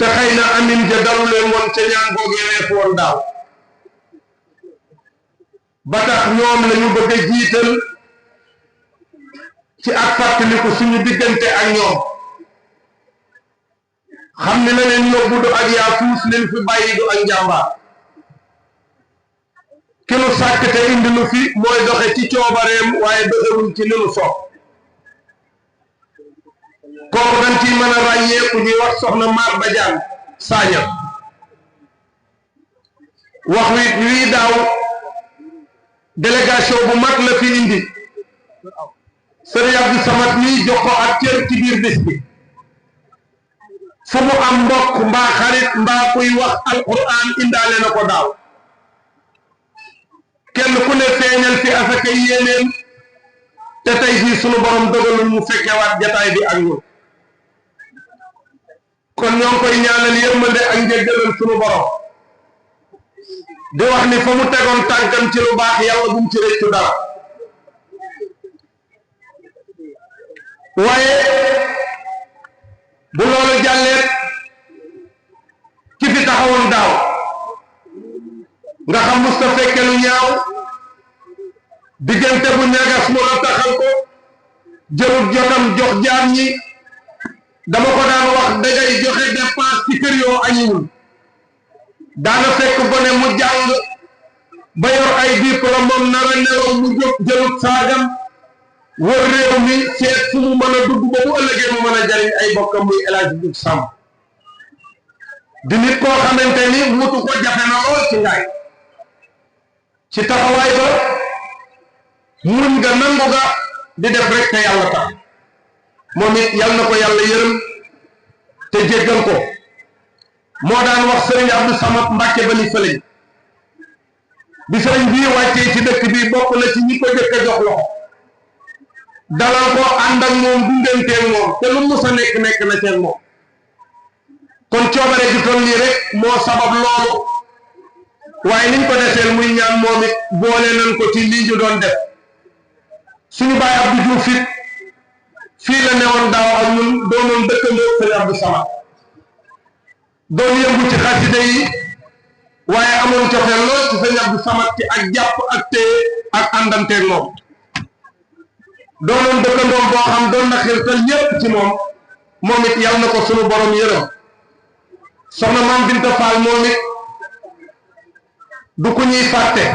te xëy na amin ja dalu leen woon ca ñaan googee weesu woon daaw ba tax ñoom la ñu bëgg a jiital ci ak fàttaliku suñu diggante ak ñoom xam ne la leen yóbbu du ak yaa fuus leen fi bàyyi du ak njàmbaar ki nu sàkk te indi nu fi mooy doxe ci coobareem waaye doxewul ci li nu soob kooku dañ ciy mën a ràññee ku ñuy wax soxna Maar Badiane Sagna wax wii daaw délégation bu mag la fi indi Sëriñ Abdou Samad nii jox ko ak cër ci biir bis bi fu mu am mbokk mbaa xarit mbaa kuy wax alquran indaale na ko daaw kenn ku ne feeñal fi asaka yéeneen te tey jii sunu borom dogalul mu fekkewaat jataay bi ak ñun kon ñoo ngi koy ñaanal yërmande ak njëggalal sunu borom di wax ni fa mu tegoon tànkam ci lu baax yàlla bu mu ci rëccu dara waaye bu loolu jàlleet ki fi taxawoon daaw nga xam musta fekke lu ñaaw diggante bu ñagas mu rattaxal ko jëlut jotam jox jaam ñi dama ko daan wax dangay joxe dépense ci kër yoo añiwul daana fekk gone mu jàng ba yor ay diplôme moom nara nelaw mu jóg jëlut saagam wër réew mi seet fu mu mën a dugg ba bu ëllëgee mu mën a jariñ ay bokkam muy El Hadj Diouf Samb di nit koo xamante ni wutu ko jafe na lool ci ngaay ci taxawaay ba muñ nga nangu nga di def rek te yàlla tax moom it yal na ko yàlla yërëm te jéggal ko moo daan wax sëriñ Abdou Samad Mbàkke ba ni fëleñ bi sëriñ bii wàccee ci dëkk bi bokk na ci ñi ko jëkk a jox loxo dalal ko ànd ak moom dundanteeg moom te lu mu sa nekk na seen moom kon coobare gi toll nii rek moo sabab loolu waaye niñ ko deseel muy ñaan moom it boole nañ ko ci lii ñu doon def suñu baay Abdou Diouf it fii la newoon daaw ak ñun doonoon dëkkandoo sëñ Abdou Samad doon yëngu ci xasida yi waaye amoon cofeel lool ci sëñ Abdou Samad ci ak jàpp ak téye ak àndanteeg moom doonoon dëkkandoom boo xam doon na xirtal ñépp ci moom it yal na ko sunu borom yërëm soxna Maam Binta Fall moom it du ku ñuy fàtte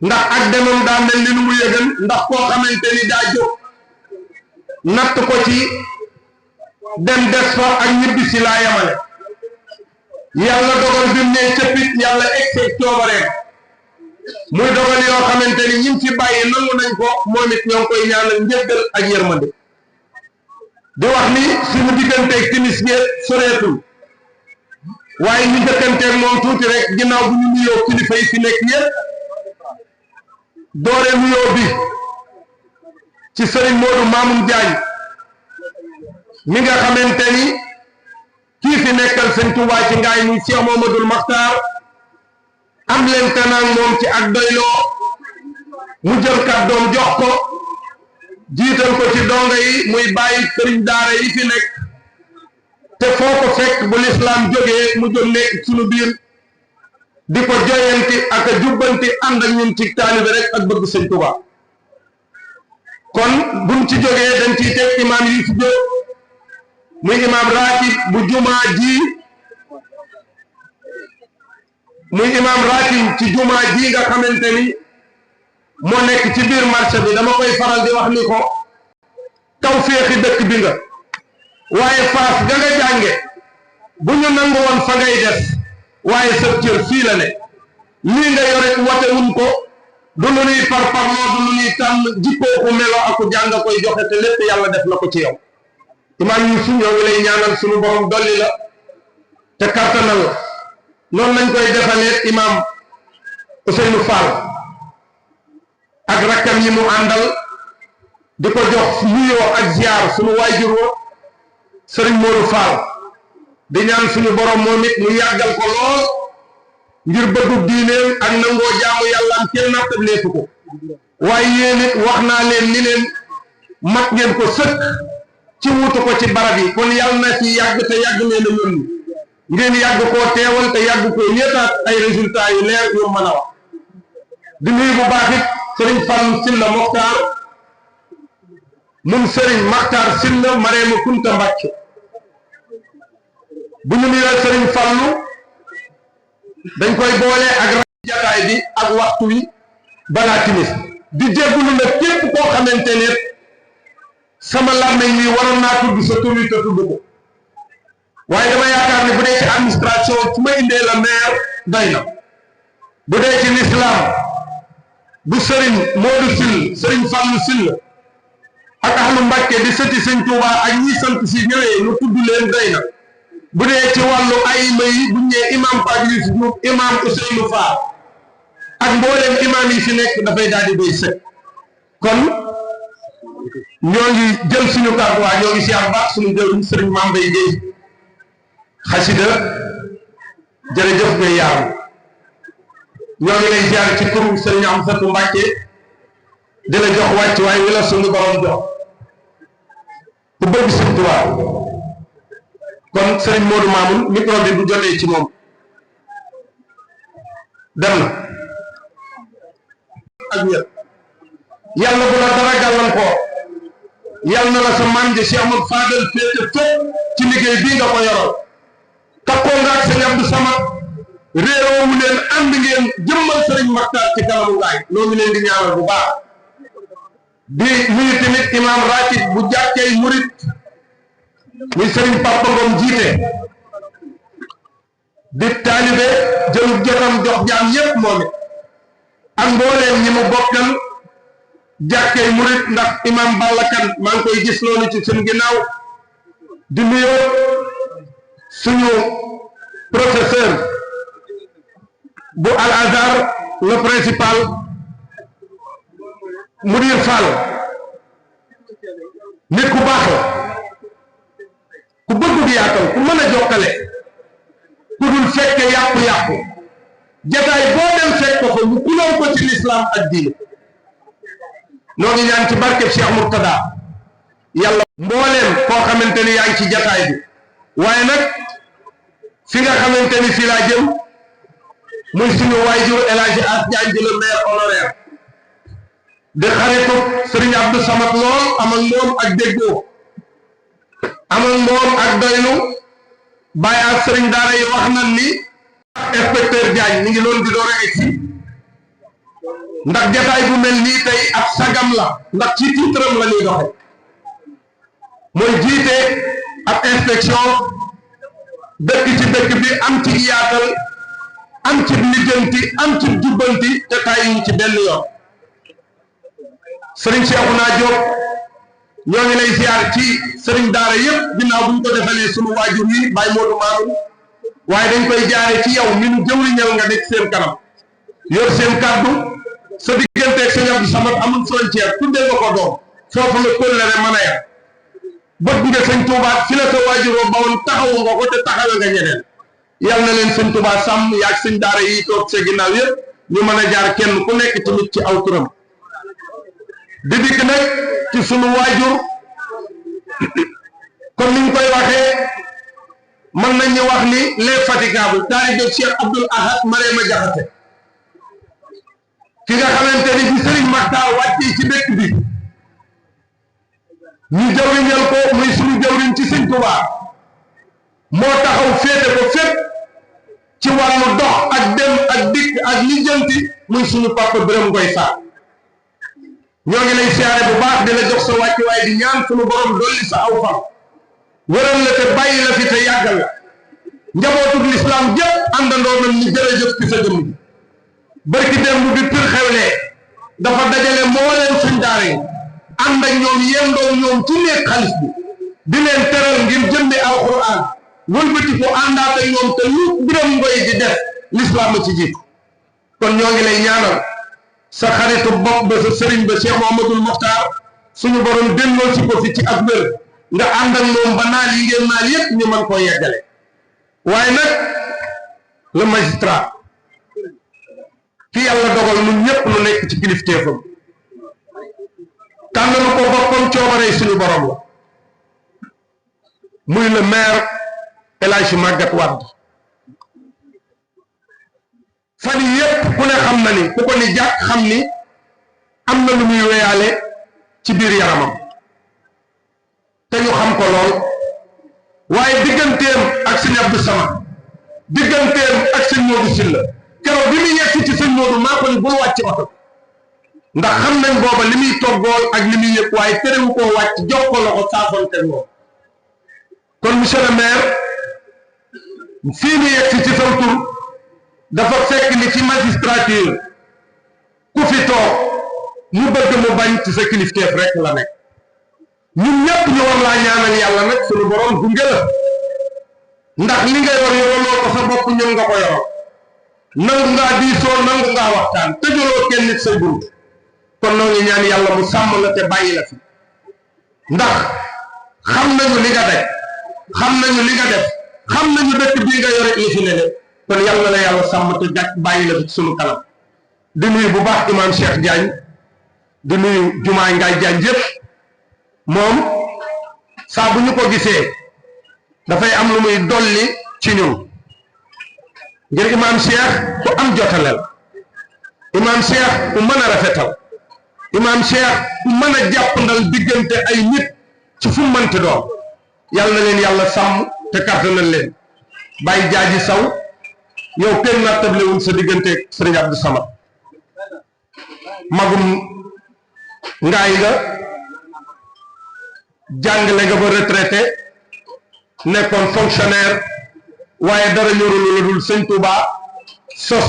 ndax ak demam daa mel ni lu mu yëgal ndax koo xamante ni daa jóg natt ko ci dem des fa ak ñibbi si laa yamale yàlla dogal bi mu ne cëppit yàlla egseeg coobareem muy dogal yoo xamante ni ñim fi bàyyi nangu nañ ko moom it ñoo ngi koy ñaanal njëggal ak yërmande di wax ni suñu digganteeg timis gi soreetul waaye ñu jëkkanteeg moom tuuti rek ginnaaw bu ñu nuyoo kilifa yi fi nekk yëpp doore nuyoo bi ci sëriñ Modou Mamoun Diagne mi nga xamante ni kii fi nekkal sëñ Touba ci ngaay muy Cheikh Mamadou Makhtar am leen tanaan moom ci ak doyloo mu jël kàddoom jox ko jiital ko ci donga yi muy bàyyi sëriñ daara yi fi nekk te foo ko fekk bu lislaam jógee mu jóg nekk suñu biir di ko joyanti ak a jubbanti ànd ak ñun ci taalibe rek ak bëgg sëñ Touba kon buñ ci jógee dañ ciy teg imaam yi fi jóg muy imaam ratib bu jumaa ji muy imaam ratib ci jumaa ji nga xamante ni moo nekk ci biir marché bi dama koy faral di wax ni ko taw féexi dëkk bi nga waaye faas ga nga jànge bu ñu nangu woon fa ngay des waaye sëb cër fii la ne lii nga yore wate wuñ ko du lu nuy parparloo du lu nuy tànn jikkoo ku melo aku jàng koy joxe te lépp yàlla def na ko ci yow imaam yi su ñoo ngi lay ñaanal suñu borom dolli la te kartanal la noonu lañ koy defalee imaam Ousseynou Fall ak rakkam yi mu àndal di ko jox nuyoo ak ziar suñu waajur wa sëriñ Modou Fall di ñaan suñu borom moom it mu yàggal ko lool ngir bëggu diineem ak nangoo jaamu yàlla am kenn nattableetu ko waaye yéen it wax naa leen ni leen mat ngeen ko sëkk ci wutu ko ci barab yi kon yàlla na ci yàgg te yàgg leen a yónni ngeen yàgg koo teewal te yàgg koo ñeetaat ay résultats yu leer yu mën a wax di nuyu bu baax it Serigne Fallou Sylla Mokhtar moom Serigne Makhtar Sylla Marème Kunta Mbacké bu ñu nuyoo Serigne Fallou dañ koy boole ak jataay bi ak waxtu wi balaa timis di jéggulu nag képp koo xamante ne sama làmmiñ wi waroon naa tudd sa tur wi te tudd ko waaye dama yaakaar ne bu dee ci administration su ma indee la maire doy na bu dee ci l'islam bu Serigne Modou Sylla Serigne Fallou Sylla ak ahlu Mbàkke di sëti Sëñ Tuuba ak ñi sant si ñëwee nu tudd leen doy na bu dee ci wàllu ayima yi bu ñëwee imam Pape Youssou Diouf imam Ousseynou Fall ak mbooleem imam yi fi nekk dafay daal di doy sëkk kon ñoo ngi jël suñu kàddu waa ñoo ngi siyaar baax suñu jël Serigne Mame Mbaye Guèye xasida jërëjëf ngay yaaru ñoo ngi lay ziar ci turu Serigne Amsatou Mbacké di la jox wàcc waaye wi la suñu borom jox ku bëgg Sëñ Tuubaa kon Serigne Modou Mamoun micro bi bu jotee ci moom dem na ak ñëpp yàlla bu la dara gàllankoor yàlla na la sa maam ji Cheikh Ahmadou Fadel féete fépp ci liggéey bii nga ko yoroon takkoo nga ak Sëñ Abdou Samad réeroowu leen ànd ngeen jëmmal Serigne Makhtar ci kanamu ngaay noo ngi leen di ñaanal bu baax di nuyu tamit imam ratib bu jàkkee murit muy Serigne Papa Ngom jiite di taalibe jëlub jotam jox jaam yépp moom it ak mbooleem ñi mu bokkal jàkkee murit ndax imam Balla Kane maa ngi koy gis loolu ci seen ginnaaw di nuyoo suñu professeur bu Al Azhar le principal Mudir Fall nit ku baax la ku bëgg di yaatal ku mën a jokkale ku dul fekke yàqu-yàqu jataay boo dem fekk ko fa mu kuloo ko ci lislaam ak diine noo ngi ñaan ci barkeb Cheikh Mourtada yàlla mbooleem koo xamante ni yaa ngi ci jataay bi waaye nag fi nga xamante ni fii laa jëm muy suñu waajur El Hadji As Diagne di le maire honoraire di xaritu Serigne Abdou Samad lool am ak moom ak déggoo am ak moom ak doylu bàyyi ak Serigne daara yi wax na ni inspecteur Diagne mi ngi loolu di door a egsi ndax jataay bu mel nii tey ab sagam la ndax ci tiitram la ñuy doxe mooy jiite ab inspection dëkk ci dëkk bi am ci yaatal am ci lijjanti am ci jubbanti te tàyyi ci benn yoon Serigne Cheikhouna Diop ñoo ngi lay ziar ci Serigne daara yëpp ginnaaw bu ñu ko defalee sunu waajur yi Baye Modou Mamoun waaye dañ koy jaare ci yow mi nu jëwriñal nga nekk seen kanam yor seen kàddu sa digganteeg Sëñ Abdou Samad amul frontière tuddee nga ko doom foofu la kóllëre mën a yem bëgg nga Sëñ Touba fi la sa waajuroo bawoon taxawu nga ko te taxawe nga ñeneen yal na leen Sëñ Touba sàmm yaag sëñ daara yi toog sa ginnaaw yëpp ñu mën a jaar kenn ku nekk tamit ci aw turam di dikk nag ci sunu waajur comme niñ koy waxee mën nañu wax ni l'infatigable taalibe Cheikh Abdoul Ahad Marema Jaxate ki nga xamante ni bi Serigne Makhtar wàccee ci dëkk bi ñu jawriñal ko muy suñu jawriñ ci Sëñ Tuubaa moo taxaw féete ko fépp ci wàllu dox ak dem ak dikk ak lijjanti muy suñu papa Birame Ngoye Sarr ñoo ngi lay siyaare bu baax di la jox sa wàcc waaye di ñaan suñu borom dolli sa aw fan wëral la te bàyyi la fi te yàggal la njabootug lislaam jëpp àndandoo nañ ñu jërëjëf ci sa jëmm ji barki démb bi pir xewlee dafa dajale moo leen suñ daara yi ànd ak ñoom yendoo ñoom ci nekk xaalis bi di leen teral ngir jënde alquran wëlbati ko àndaat ak ñoom te lu Birame Ngoye di def lislaam a ci jiitu kon ñoo ngi lay ñaanal sa xaritu bopp ba sa sëriñ ba Cheikh Mouhamadoul Mokhtar suñu borom delloo ci ko fi ci ak wér nga ànd ak moom ba naal yi ngeen naal yépp ñu mën koo yeggale waaye nag le magistrat ki yàlla dogal ñun ñëpp lu nekk ci kilifteefam tànnalu ko boppam coobaree suñu borom la muy le maire El Hadji Magatte Wade fan yi yépp ku ne xam na ni ku ko ni jàkk xam ni am na lu muy weyaale ci biir yaramam te ñu xam ko lool waaye digganteem ak sëñ Abdou Samad digganteem ak sëñ Modou Sylla keroog bi muy yegsi ci sëñ Modou maa ko ni bul wàcc oto ndax xam nañ booba li muy toggool ak li muy yëpp waaye terewu koo wàcc jox ko loxo saafonte moom kon monsieur le maire fii mu yegsi ci saw tur dafa fekk ni ci magistrature ku fi toog mu bëgg mu bañ ci sa kilifteef rek la nekk ñun ñëpp ñu war laa ñaanal yàlla nag suñu borom gunge la ndax li nga yor yoroloo ko sa bopp ñun nga ko yoroo nangu ngaa diisoo nangu ngaa waxtaan tëjaloo kenn nit say bunt kon noo ngi ñaan yàlla mu sàmm la te bàyyi la fi ndax xam nañu li nga daj xam nañu li nga def xam nañu dëkk bii nga yore li fi ne de kon yàlla la yàlla sàmm te jàkk bàyyi la fi sunu kanam di nuyu bu baax imam Cheikh Diagne di nuyu jumaay Ngaay Diagne yëpp moom saa bu ñu ko gisee dafay am lu muy dolli ci ñun ngir imam Cheikh ku am jotaleel imam Cheikh ku mën a rafetal imam Cheikh ku mën a jàppandal diggante ay nit ci fu mu mënti doon yàlla na leen yàlla sàmm te kàttanal leen bàyyi jaaji saw yow kenn nattablewul sa diggante sëriñ Abdou Samad magum ngaay nga jàngale nga ba retraité nekkoon fonctionnaire waaye dara ñorul la dul sëñ Touba sos